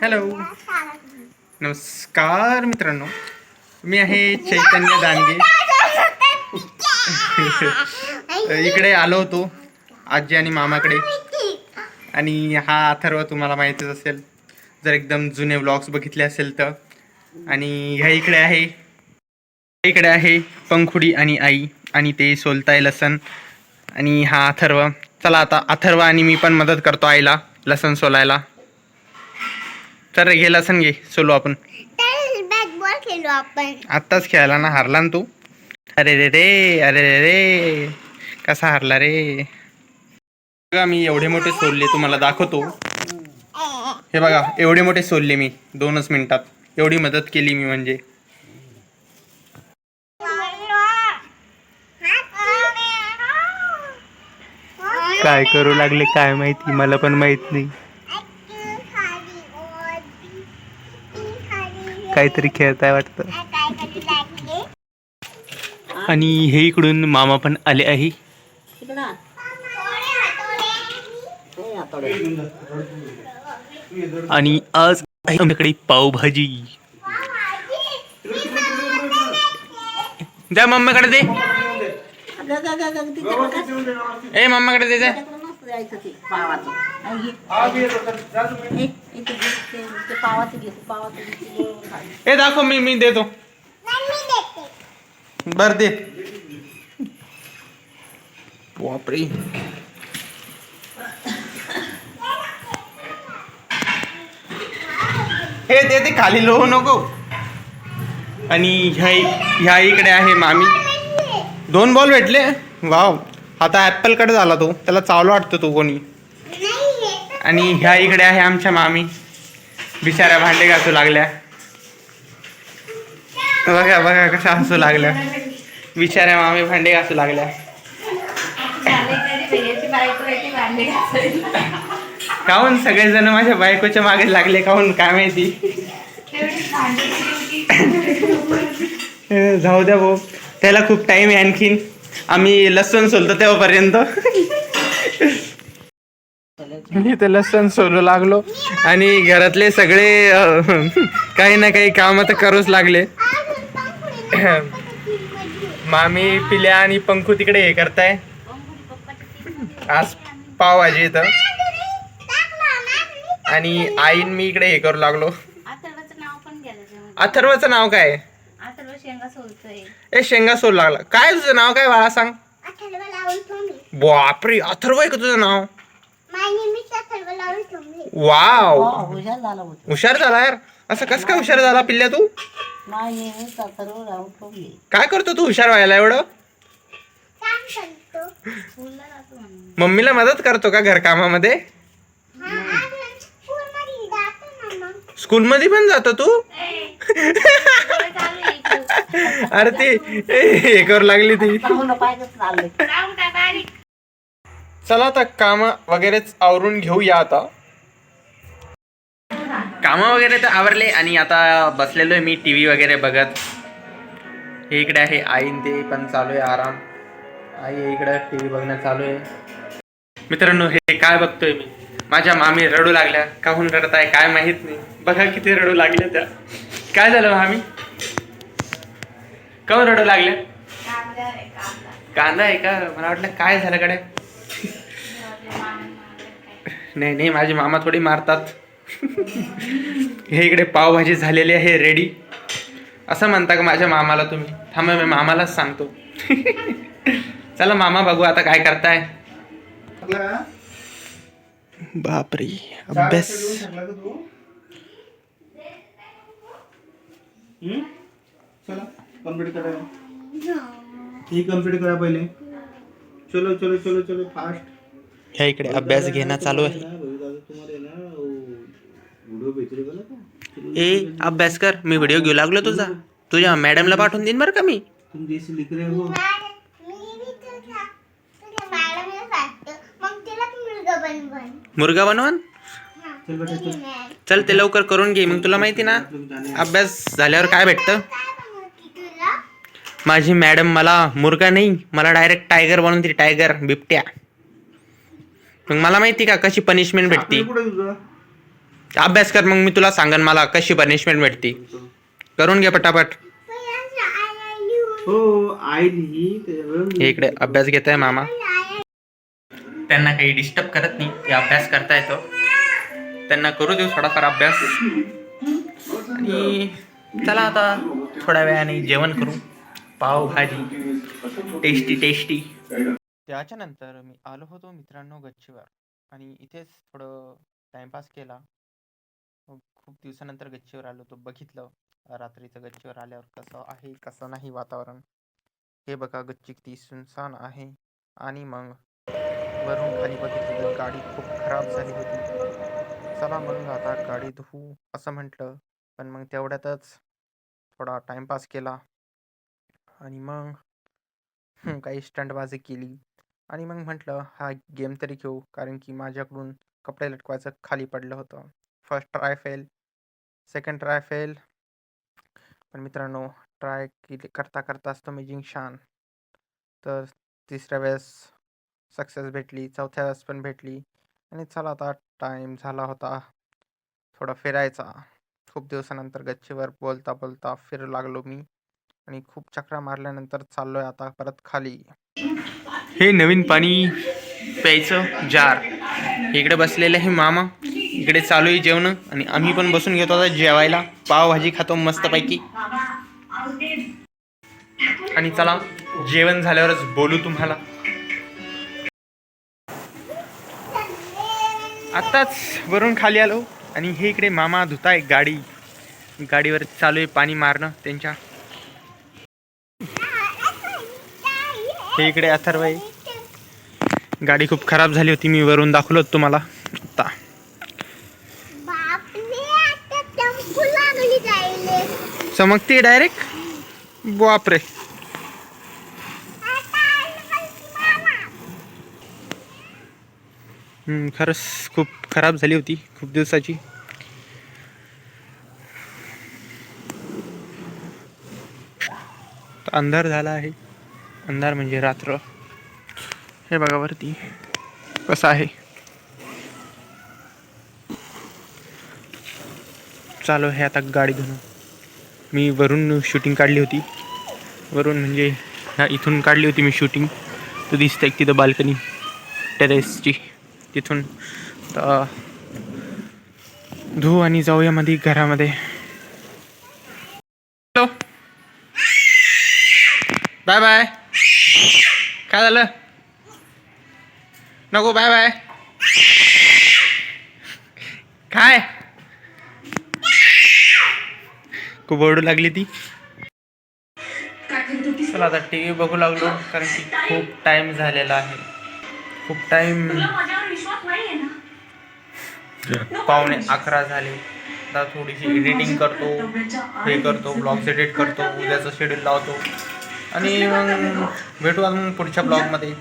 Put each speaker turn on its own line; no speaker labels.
Hello, नमस्कार मित्रांनो. मी आहे चैतन्य दानगे. इकडे आलो होतो आजी आणि मामाकडे. आणि हा अथर्व तुम्हाला माहितीच असेल जर एकदम जुने व्लॉग्स बघितले असेल तर. आणि ह्या इकडे आहे पंखुडी आणि आई, आणि ते सोलताय लसण. आणि हा अथर्व. चला आता अथर्व आणि मी पण मदत करतो आईला लसण सोलायला. तर घे लसण घे, सोलू आपण.
बॅट खेळलो आपण.
आत्ताच खेळायला ना, हारला ना तू. अरे रे रे, अरे रे रे, कसा हारला रे. बघा मी एवढे मोठे सोलले, तुम्हाला दाखवतो. हे बघा एवढे मोठे सोलले मी 2च मिनिटात. एवढी मदत केली मी म्हणजे. काय करू लागले काय माहिती, मला पण माहित नाही. काहीतरी खेळताय वाटतं. आणि हे इकडून मामा पण आले आहे. आणि आज आमच्याकडे पावभाजी. द्या मम्मीकडे दे. ए मम्माकडे दे जा. ए दाखव, मी देतो. बर दे. बापरे. हे दे ते खाली लोहू नको. आणि ह्या इकडे आहे मामी. 2 बॉल भेटले. वाव. आता ऍपल कट झाला तो, त्याला चावला वाटतो तो कोणी. आणि ह्या इकडे आहे आमच्या मामी. बिचाऱ्या भांडे घासू लागल्या. बघा बघा कशा हसू लागल्या. बिचाऱ्या मामी भांडे घासू लागल्या. काहून सगळेजण माझ्या बायकोच्या मागे लागले, काहून काय माहिती. जाऊ द्या भाऊ, त्याला खूप टाइम आहे आणखीन. आम्ही लसूण सोलतो तेव्हापर्यंत. मी तर लसूण सोलू लागलो आणि घरातले सगळे काही ना काही काम तर करूच लागले. मामी पिल्या आणि पंखू तिकडे हे करताय. आज पावभाजी येतं. आणि आईन मी इकडे हे करू लागलो. अथर्वचं नाव काय? ए शेंगा सोल लागला. काय तुझं नाव काय बाळा, सांग. बापरे, अथर्व आहे का तुझं नाव? वाव, हुशार झाला यार. असं कस काय हुशार झाला पिल्ल्या तू? काय करतो तू हुशार व्हायला एवढं? मम्मीला मदत करतो का घर कामामध्ये? स्कूल मध्ये पण जातो तू? अरे ती हे करू लागली ती. चला आता काम वगैरेच आवरून घेऊया. आता काम वगैरे तर आवरले आणि आता बसलेलो आहे मी टीव्ही वगैरे बघत. हे इकडे आहे आईन, ते पण चालू आहे आराम. आई इकडे टीव्ही बघणं चालू आहे. मित्रांनो हे काय बघतोय मी, माझ्या मामी रडू लागल्या. काहून रडताय काय माहित नाही. बघा किती रडू लागल्या त्या. काय झालं मामी, काहून रडू लागल्या? कांदा आहे का? मला वाटलं काय झालं कडे. नाही नाही, माझे मामा थोडी मारतात. हे इकडे पावभाजी झालेली आहे रेडी. असं म्हणता का माझ्या मामाला तुम्ही? थांबा मी मामालाच सांगतो. चला मामा बघू आता काय करताय. बापरे, अभ्यास.
चला कंप्लीट करा. ही कंप्लीट करा पहिले. चलो चलो चलो चलो फास्ट.
ह्या इकडे अभ्यास घेणं चालू आहे. ए अभ्यास कर, मी व्हिडिओ घेऊ लागलो तुझा. तुझ्या मॅडमला पाठवून देईन बरं का मी.
तुम जैसे लिख रहे हो.
मुर्गा बनवून. चल ते लवकर करून घे. मग तुला माहिती ना अभ्यास झाल्यावर काय भेटतं. माझी मॅडम मला मुर्गा नाही, मला डायरेक्ट टायगर बनवून दिली. टायगर, बिबट्या. मग मला माहिती का कशी पनिशमेंट भेटती. अभ्यास कर, मग मी तुला सांगन मला कशी पनिशमेंट भेटते. करून घे पटापट.
हो आई लिही त्याच्यावर
हे इकडे अभ्यास घेत आहे मामा. त्यांना काही डिस्टर्ब करत नाही, ते अभ्यास करता येतो. त्यांना करू देऊ थोडाफार अभ्यास. आणि चला आता थोड्या वेळाने जेवण करू. Pav bhaji tasty tasty. त्याच्या नंतर मी आलो होतो मित्रांनो गच्चीवर, आणि इथेच थोडं टाइमपास केला. खूप दिवसानंतर गच्चीवर आलो तो बघितलं रात्रीचं गच्चीवर आल्यावर कसं आहे कसं नाही वातावरण. हे बघा गच्ची किती सुनसान आहे. आणि मग वरून खाली बघितलं तर गाडी खूप खराब झाली होती. चला मग आता गाडी धुवू असं म्हटलं, पण मग तेवढ्यातच थोडा टाइमपास केला. आणि मग काही स्टंटबाजी केली. आणि मग म्हटलं हा गेम तरी घेऊ, कारण की माझ्याकडून कपडे लटकवायचं खाली पडलं होतं. First try fail, second try fail. पण मित्रांनो ट्राय केली करता करताच तुम्ही जिंकशान. तर तिसऱ्या वेळेस सक्सेस भेटली, चौथ्या वेळेस पण भेटली. आणि चला आता टाईम झाला होता थोडा फिरायचा. खूप दिवसानंतर गच्चीवर बोलता बोलता फिरू लागलो मी. आणि खूप चक्रा मारल्यानंतर चाललोय आता परत खाली. हे नवीन पाणी प्यायचं जार. इकडे बसलेले आहे मामा, इकडे चालू आहे जेवण. आणि आम्ही पण बसून घेतो आता जेवायला. पावभाजी खातो मस्तपैकी. आणि चला जेवण झाल्यावरच बोलू तुम्हाला. आत्ताच वरून खाली आलो, आणि हे इकडे मामा धुताय गाडी. गाडीवर चालू आहे पाणी मारणं त्यांच्या. हे इकडे अथर्व आहे. गाडी खूप खराब झाली होती, मी वरून दाखवलं तुम्हाला आता. चमकते डायरेक्ट. बापरे. खरंच खूप खराब झाली होती खूप दिवसाची. अंधार झाला आहे. अंधार म्हणजे रात्र. हे बघा वरती कसं आहे. चालू आहे आता गाडी धुणं. मी वरून शूटिंग काढली होती. वरून म्हणजे ह्या इथून काढली होती मी शूटिंग. तो दिसतंय तिथं बाल्कनी टेरेसची. तिथून तर धुऊ आणि जाऊया मध्ये घरामध्ये. Hello bye bye. काय झालं? नको बाय बाय. काय खूप ओरडू लागली ती. चला आता टी व्ही बघू लागलो, कारण की खूप टाइम झालेला आहे. खूप टाइम 11:15 झाले. आता थोडीशी एडिटिंग करतो, हे करतो, ब्लॉग्स एडिट करतो, उद्याचं शेड्यूल लावतो. आणि मग भेटू अजून पुढच्या ब्लॉगमध्ये.